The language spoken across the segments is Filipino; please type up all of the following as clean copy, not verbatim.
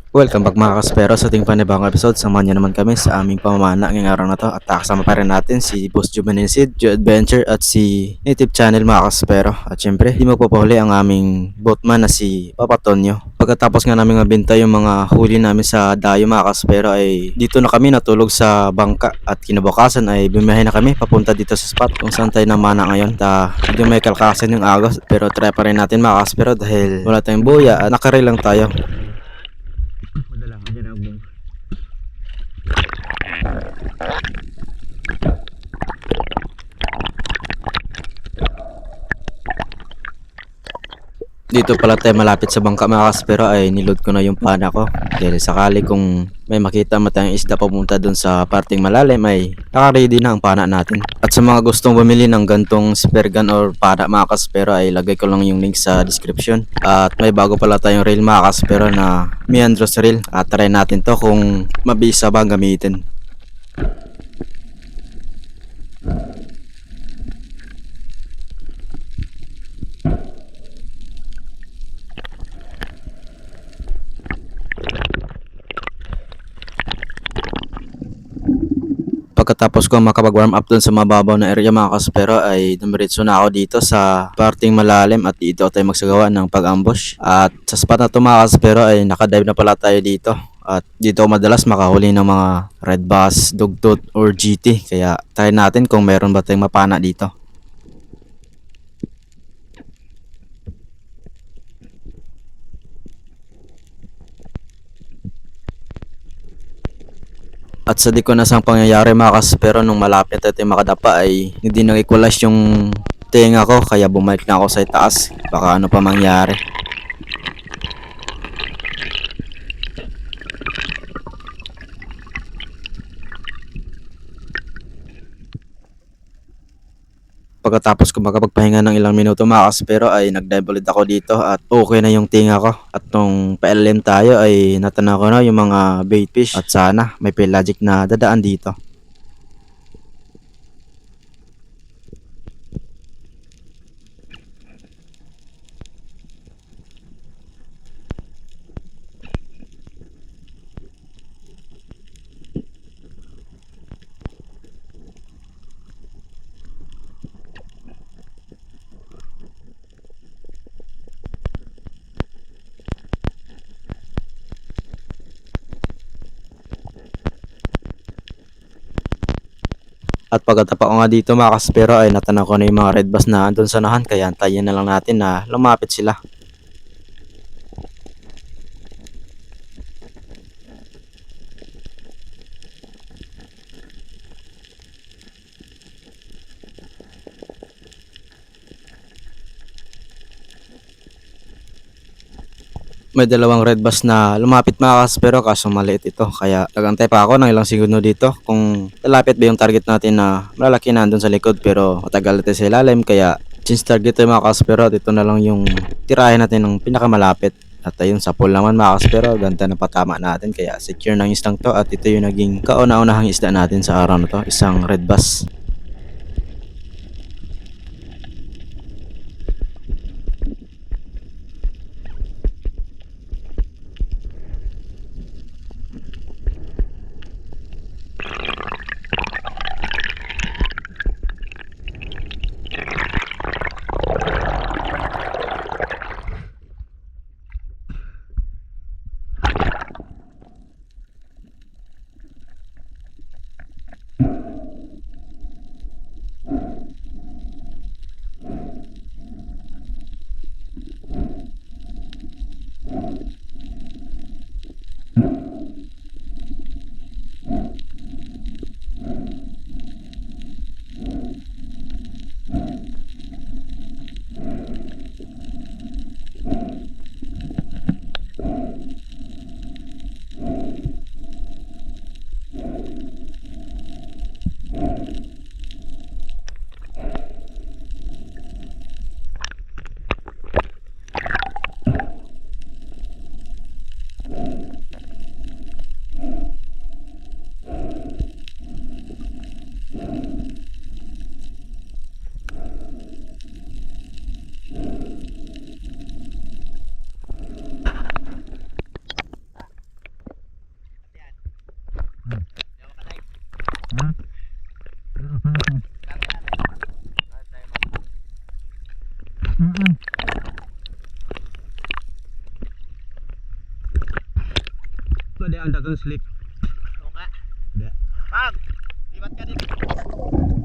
Welcome back mga kaspero sa ating panibagong episode. Samahan niyo naman kami sa aming pamamana ngayong araw na to. At kasama pa rin natin si Boss Jumanisid, Joe Adventure at si Native Channel mga kaspero. At syempre, di magpapahuli ang aming boatman na si Papa Tonyo. Pagkatapos nga namin mabinta yung mga huli namin sa dayo mga kaspero ay dito na kami natulog sa bangka. At kinabukasan ay bumiyahe na kami papunta dito sa spot kung saan tayo namana ngayon. Medyo may kalkasan yung agos pero try pa rin natin mga kaspero dahil wala tayong buya at nakarel lang tayo. Dito pala tayo malapit sa bangka mga kaspero ay niload ko na yung pana ko dahil sakali kung may makita mo tayong isda papunta dun sa parting malalim ay nakaready na ang pana natin. At sa mga gustong bumili ng gantong spear gun or pana mga kaspero ay lagay ko lang yung link sa description. At may bago pala tayong reel mga kaspero na Meandros reel at try natin to kung mabisa ba gamitin. Pagkatapos ko makapag-warm up dun sa mababaw na area mga kaspero ay dumiretso na ako dito sa parting malalim at dito tayo magsagawa ng pag-ambush. At sa spot na to mga kaspero ay nakadive na pala tayo dito. At dito madalas makahuli ng mga red bass, dugtut or GT. Kaya try natin kung meron ba tayong mapana dito. At sa di ko nasang pangyayari mga kaspero nung malapit at makadapa ay hindi nag-equalize yung tenga ko kaya bumalik na ako sa itaas. Baka ano pa mangyari. Pagkatapos ko makapagpahinga ng ilang minuto mga kaspero ay nag-dive ulit ako dito at okay na yung tinga ko. At nung PLM tayo ay natanaw ko na yung mga bait fish at sana may pelagic na dadaan dito. At pagkatapa ko nga dito mga kaspero ay natanaw ko na yung mga red bass na andun sa nahan kaya antayin na lang natin na lumapit sila. May dalawang red bass na lumapit mga kaspero kaso maliit ito kaya nagantay pa ako ng ilang segundo dito kung lalapit ba yung target natin na malalaki na andun sa likod pero matagal natin sa ilalim kaya since target tayo mga kaspero at ito na lang yung tirahin natin ng pinakamalapit. At ayun sa pool naman mga kaspero ganda na patama natin kaya secure ng isdang to at ito yung naging kauna-unahang isda natin sa araw na to, isang red bass. Mm-mm. Ada ang dagang slip. Okay. Ada. Pag, libat ka dito.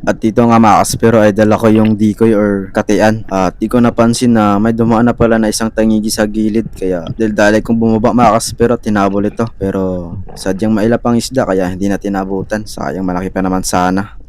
At dito nga mga kaspero ay dala ko yung decoy or katian. At di ko napansin na may dumaan na pala na isang tangigi sa gilid. Kaya daldalay kong bumaba mga kaspero at tinabol ito. Pero sadyang mailap ang isda kaya hindi na tinabutan. Sayang, malaki pa naman sana.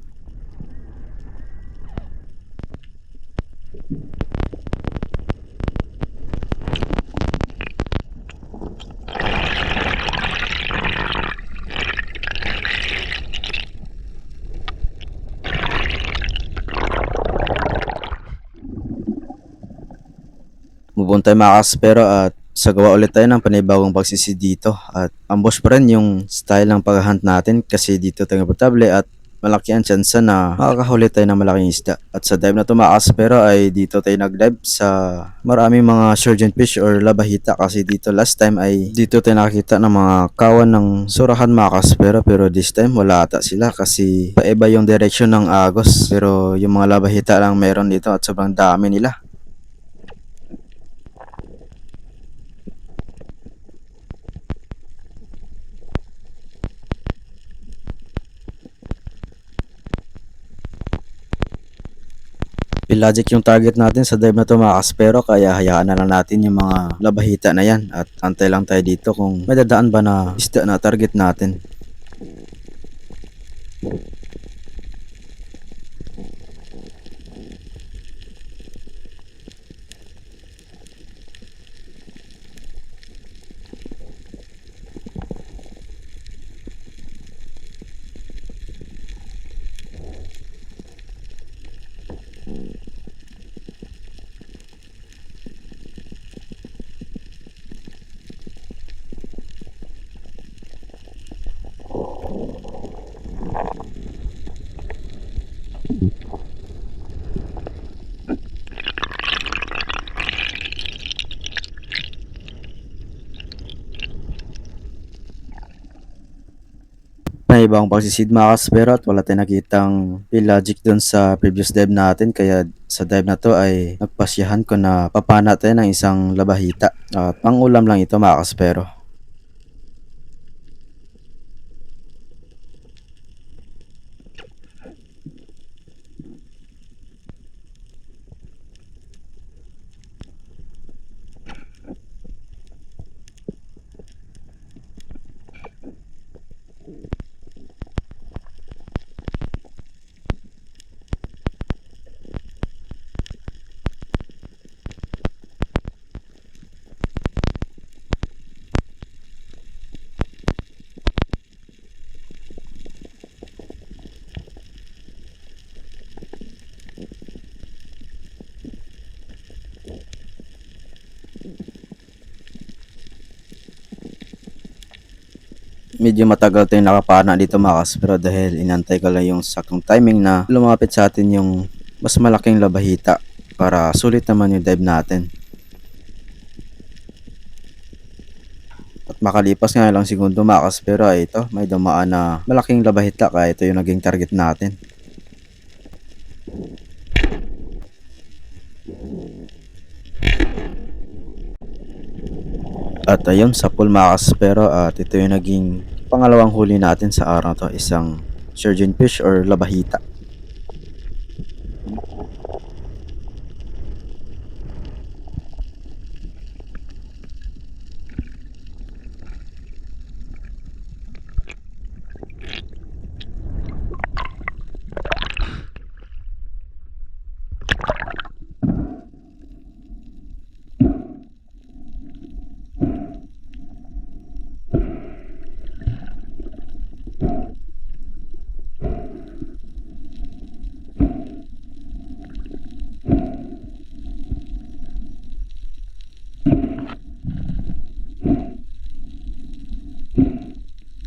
Move on tayo mga kaspero at sagawa ulit tayo ng panibagong pagsisi dito. At ambush pa rin yung style ng paghahunt natin kasi dito tayo komportable at malaki ang chance na makakahuli tayo ng malaking isda. At sa dive na to mga kaspero ay dito tayo nag-dive sa maraming mga surgeon fish or labahita kasi dito last time ay dito tayo nakakita ng mga kawan ng surahan mga kaspero, pero this time wala ata sila kasi paiba yung direction ng agos. Pero yung mga labahita lang meron dito at sobrang dami nila. Pelagic yung target natin sa dive na to mga kaspero, kaya hayaan na lang natin yung mga labahita na yan at antay lang tayo dito kung may dadaan ba na isda na target natin. May ibang pagsisid mga kaspero at wala tayong nakitang pelagic dun sa previous dive natin, kaya sa dive na to ay nagpasyahan ko na papana tayo ng isang labahita at pang ulam lang ito mga kaspero. Medyo matagal tayong nakapana dito mga kaspero dahil inantay ko lang yung sakong timing na lumapit sa atin yung mas malaking labahita para sulit naman yung dive natin. At makalipas nga ilang segundo mga kaspero ay ito, may dumaan na malaking labahita kaya ito yung naging target natin. At ayun, sa pool mga kaspero at ito yung naging pangalawang huli natin sa araw na to, isang surgeon fish or labahita.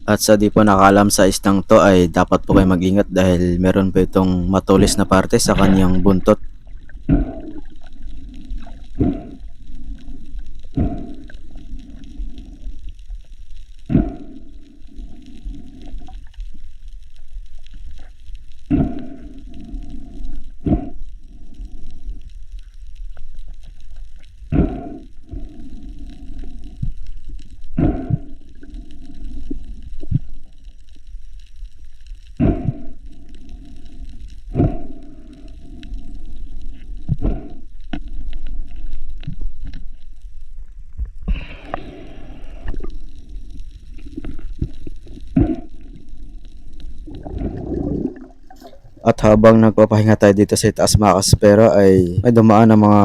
At sa di po nakaalam sa isdang to ay dapat po kayo mag-ingat dahil meron po itong matulis na parte sa kanyang buntot. habang nagpapahinga tayo dito sa itaas mga kaspero ay may dumaan ng mga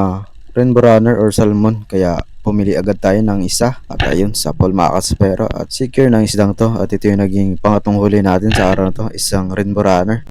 rainbow runner or salmon kaya pumili agad tayo ng isa at ayun sa pool mga kaspero at secure ng isdang to at ito yung naging pangatong huli natin sa araw na to, isang rainbow runner.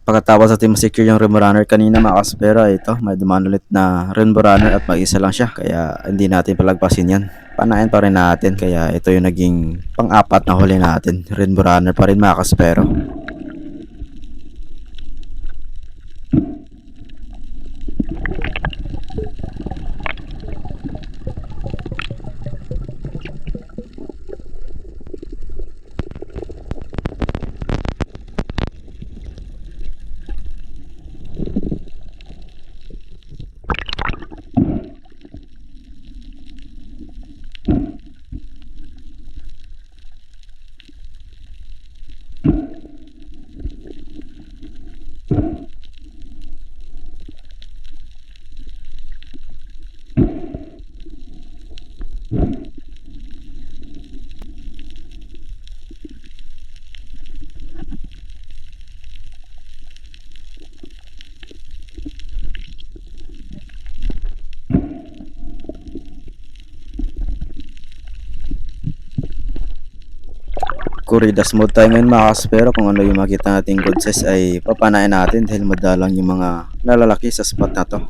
Pagkatapos natin ma-secure yung rainbow runner kanina mga kaspero, ito may dumaan ulit na rainbow runner at mag-isa lang siya kaya hindi natin palagpasin yan. Panain pa rin natin kaya ito yung naging pang-apat na huli natin, rainbow runner pa rin mga kaspero. Corridas mode tayo ngayon mga kaspero, kung ano yung makita nating good size ay papanain natin dahil madalang yung mga nalalaki sa spot na to.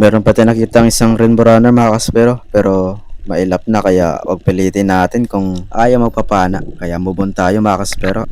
Meron pa tayo nakitang isang rainbow runner mga kaspero pero mailap na kaya wag pilitin natin kung ayaw magpapana kaya move on tayo mga kaspero.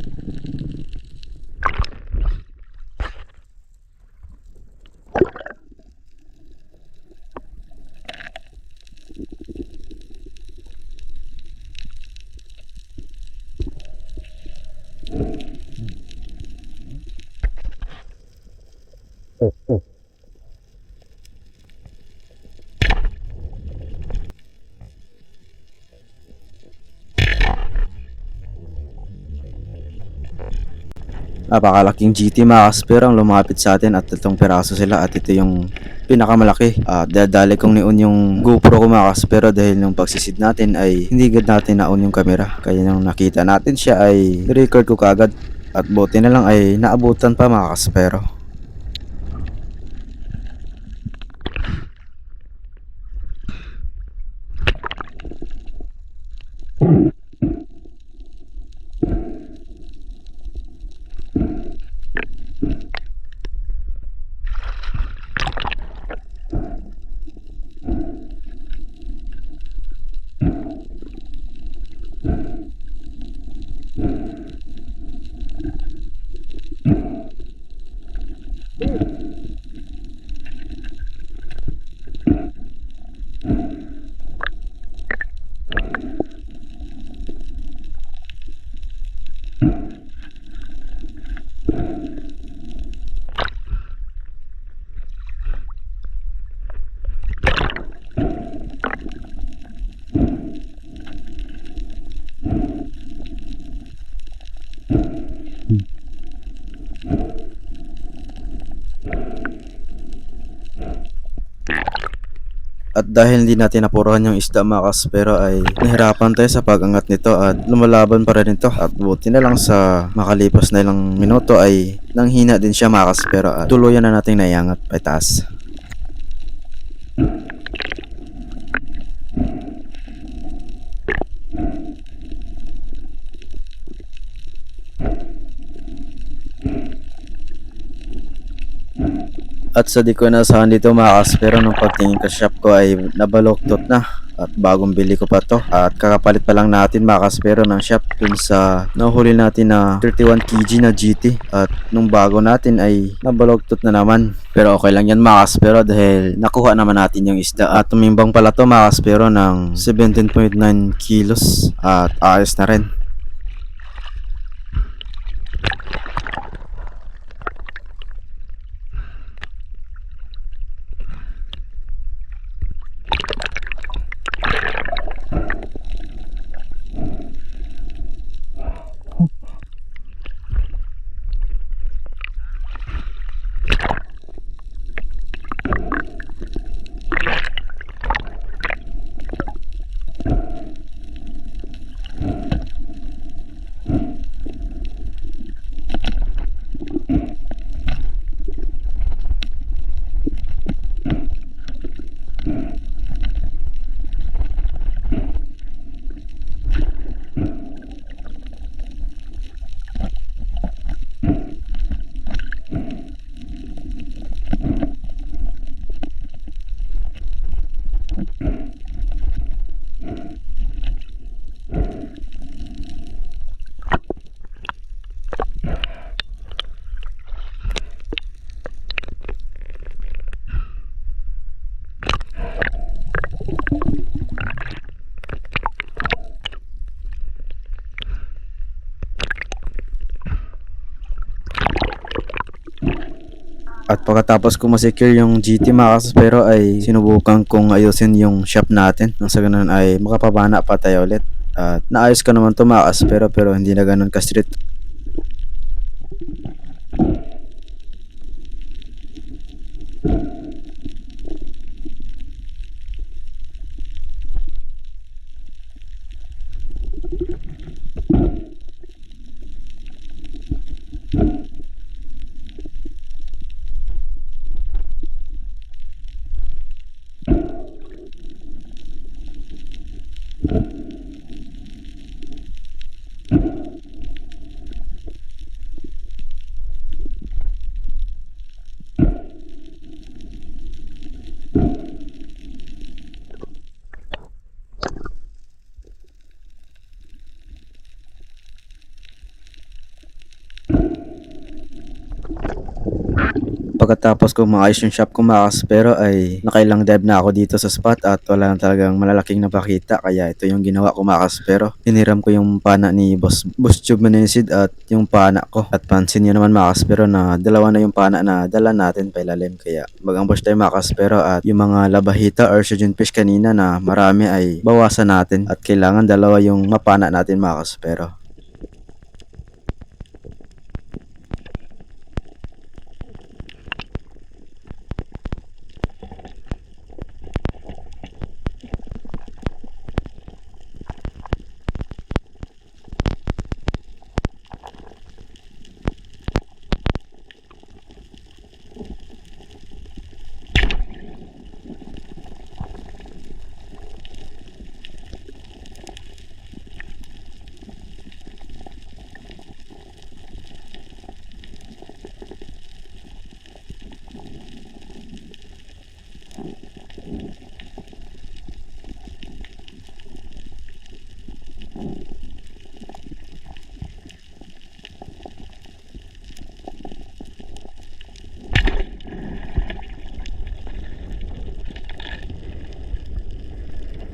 Napakalaking GT mga kaspero ang lumapit sa atin at 3 piraso sila at ito yung pinakamalaki. Dadali kong ni-on yung GoPro ko mga kaspero dahil nung pagsisid natin ay hindi agad natin na-on yung camera. Kaya nung nakita natin siya ay record ko kagad at buti na lang ay naabutan pa mga kaspero. At dahil hindi natin napuruhan yung isda mga kaspero ay nahirapan tayo sa pag-angat nito at lumalaban pa rin ito. At buti na lang sa makalipas na ilang minuto ay nanghina din siya mga kaspero at tuluyan na nating naiangat pataas. At sa di ko inasahan dito mga kaspero nung pagtingin ko sa shop ko ay nabaloktot na at bagong bili ko pa to at kakapalit pa lang natin mga kaspero ng shop dun sa nahuli natin na 31 kg na GT at nung bago natin ay nabaloktot na naman, pero okay lang yan mga kaspero dahil nakuha naman natin yung isda at tumimbang pala to mga kaspero ng 17.9 kilos at ayos na rin. At pagkatapos ko ma-secure yung GT mga kaspero ay sinubukan kong ayusin yung shop natin nang sa ganun ay makapabana pa tayo ulit. At naayos ko naman to mga kaspero pero hindi na ganun ka-street. Pagkatapos ko maayos yung shop ko mga kaspero ay nakailang dive na ako dito sa spot at wala lang talagang malalaking napakita, kaya ito yung ginawa ko mga kaspero. Hiniram ko yung pana ni Boss Tube Manisid at yung pana ko at pansin nyo naman mga kaspero na dalawa na yung pana na dala natin pailalim, kaya mag-ambush tayo mga kaspero at yung mga labahita or Shujin fish kanina na marami ay bawasan natin at kailangan dalawa yung mapana natin mga kaspero.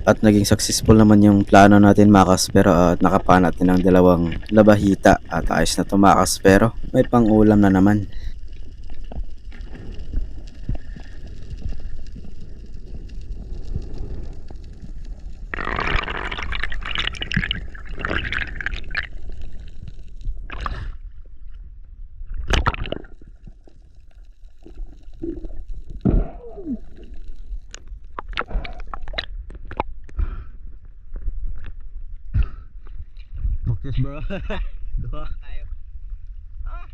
At naging successful naman yung plano natin mga kaspero at nakapana natin ng dalawang labahita at ayos na to mga kaspero. May pang ulam na naman. Yes bro. Duha. Tayo. Ah.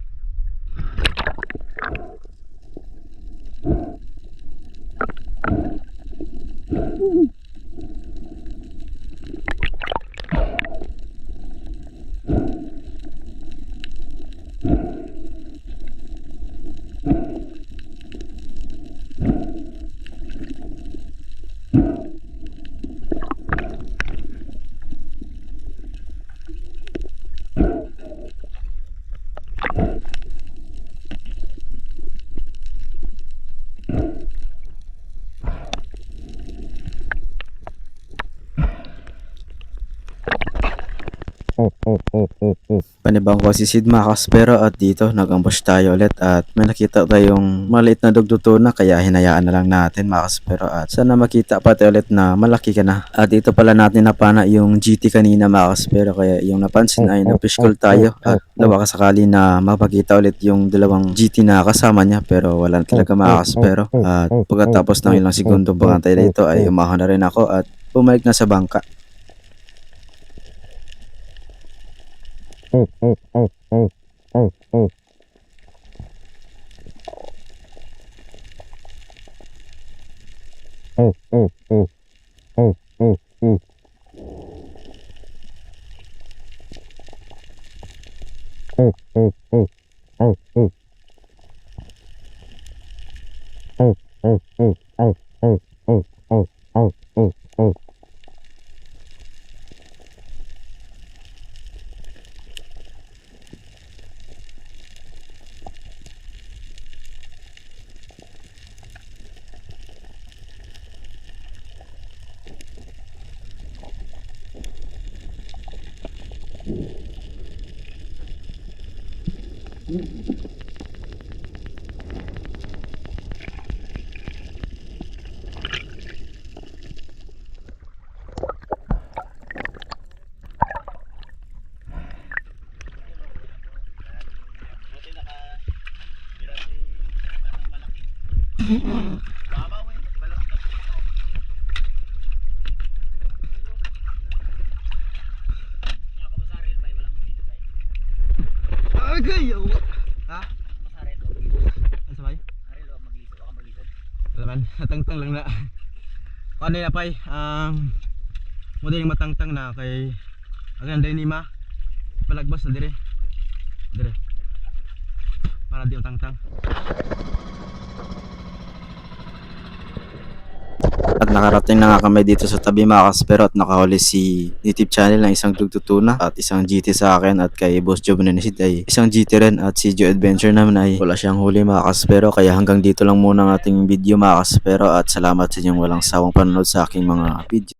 Panibang ko si Sid mga kaspero at dito nag-ambush tayo ulit at may nakita tayong maliit na dugtutuna kaya hinayaan na lang natin mga kaspero at sana makita pati ulit na malaki ka na. At dito pala natin napana yung GT kanina mga kaspero kaya yung napansin ay na-fish call tayo at baka sakali na mapakita ulit yung dalawang GT na kasama niya pero wala na talaga mga kaspero. At pagkatapos ng ilang segundong pagkantay dito ay umahon na rin ako at bumalik na sa bangka. Buti tira si ng malaki. Babaw eh. Balak na. Mga kamasaril pa walang dito tayo. Agay! Ha? Masaril do. Ano sabay? Aril do maglisod ako maglisod. Laman, natangtang lang na. Paano na pay? Muna yung matangtang na kay aganda ni ma. Palagbas na dire. Dire. Para di yung tangtang. At nakarating na nga kami dito sa tabi mga kaspero at nakahuli si YouTube channel ng isang dugtutuna at isang GT sa akin at kay Boss Joe Menensid ay isang GT rin at si Joe Adventure naman ay wala siyang huli mga kaspero kaya hanggang dito lang muna ang ating video mga kaspero at salamat sa inyong walang sawang panonood sa aking mga video.